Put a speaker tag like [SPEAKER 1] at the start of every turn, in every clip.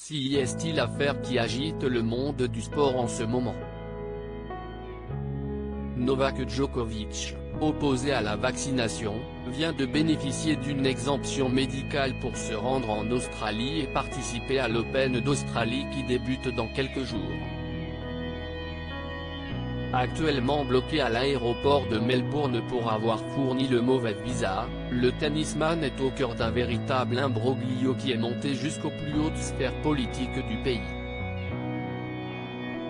[SPEAKER 1] Si est-il l'affaire qui agite le monde du sport en ce moment. Novak Djokovic, opposé à la vaccination, vient de bénéficier d'une exemption médicale pour se rendre en Australie et participer à l'Open d'Australie qui débute dans quelques jours. Actuellement bloqué à l'aéroport de Melbourne pour avoir fourni le mauvais visa, le tennisman est au cœur d'un véritable imbroglio qui est monté jusqu'aux plus hautes sphères politiques du pays.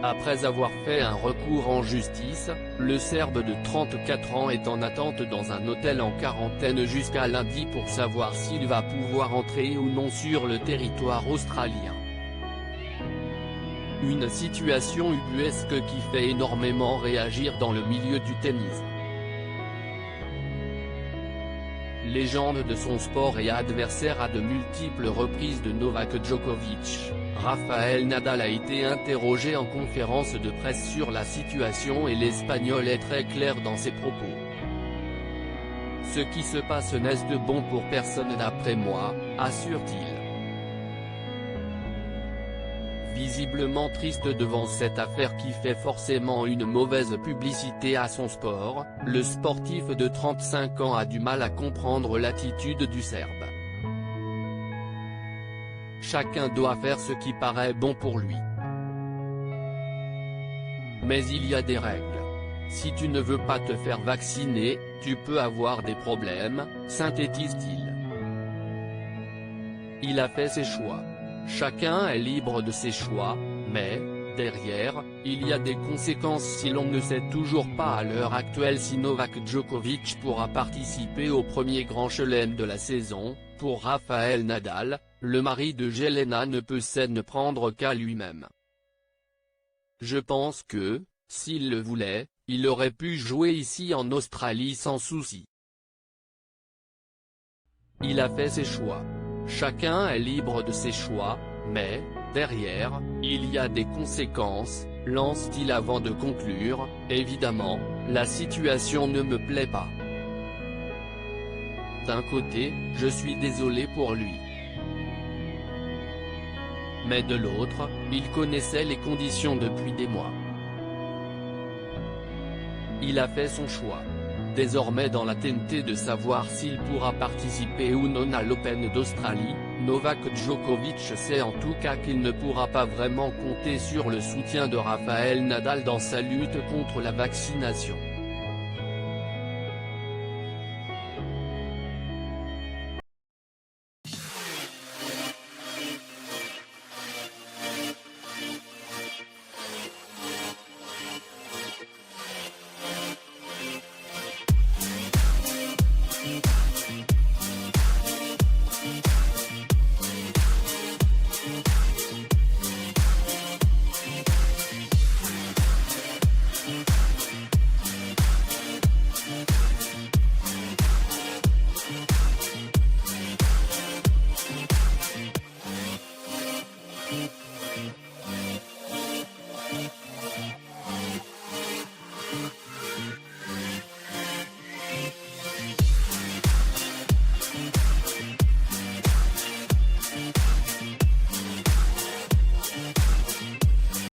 [SPEAKER 1] Après avoir fait un recours en justice, le Serbe de 34 ans est en attente dans un hôtel en quarantaine jusqu'à lundi pour savoir s'il va pouvoir entrer ou non sur le territoire australien. Une situation ubuesque qui fait énormément réagir dans le milieu du tennis. Légende de son sport et adversaire à de multiples reprises de Novak Djokovic, Rafael Nadal a été interrogé en conférence de presse sur la situation et l'Espagnol est très clair dans ses propos. Ce qui se passe n'est de bon pour personne d'après moi, assure-t-il. Visiblement triste devant cette affaire qui fait forcément une mauvaise publicité à son sport, le sportif de 35 ans a du mal à comprendre l'attitude du Serbe. Chacun doit faire ce qui paraît bon pour lui. Mais il y a des règles. Si tu ne veux pas te faire vacciner, tu peux avoir des problèmes, synthétise-t-il. Il a fait ses choix. Chacun est libre de ses choix, mais, derrière, il y a des conséquences si l'on ne sait toujours pas à l'heure actuelle si Novak Djokovic pourra participer au premier grand chelem de la saison. Pour Rafael Nadal, le mari de Jelena ne peut s'en prendre qu'à lui-même. Je pense que, s'il le voulait, il aurait pu jouer ici en Australie sans souci. Il a fait ses choix. Chacun est libre de ses choix, mais, derrière, il y a des conséquences, lance-t-il avant de conclure, évidemment, la situation ne me plaît pas. D'un côté, je suis désolé pour lui. Mais de l'autre, il connaissait les conditions depuis des mois. Il a fait son choix. Désormais dans la tentée de savoir s'il pourra participer ou non à l'Open d'Australie, Novak Djokovic sait en tout cas qu'il ne pourra pas vraiment compter sur le soutien de Rafael Nadal dans sa lutte contre la vaccination.